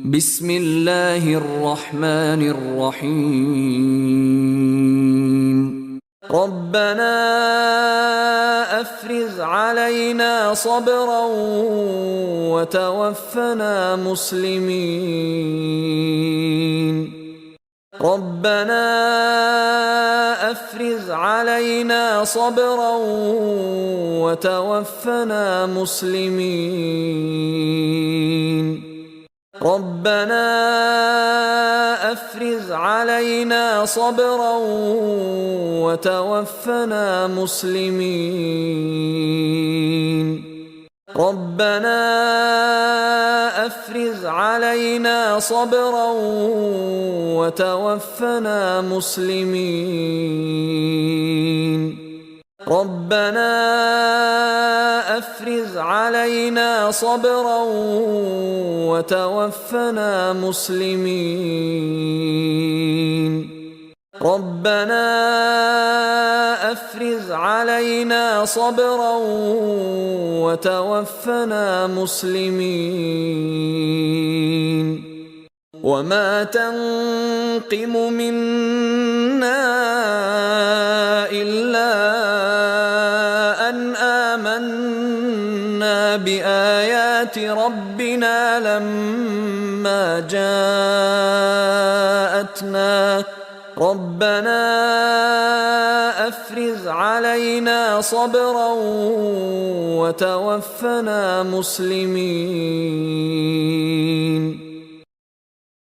بسم الله الرحمن الرحيم. ربنا أفرغ علينا صبرا وتوفنا مسلمين. ربنا أفرغ علينا صبرا وتوفنا مسلمين. ربنا أفرغ علينا صبرا وتوفنا مسلمين. ربنا أفرغ علينا صبرا وتوفنا مسلمين. ربنا أفرغ علينا صبرا وتوفنا مسلمين. ربنا أفرغ علينا صبرا وتوفنا مسلمين. وما تنقم منا إلا أن آمنا بآيات ربنا لما جاءتنا. ربنا أفرغ علينا صبرا وتوفنا مسلمين.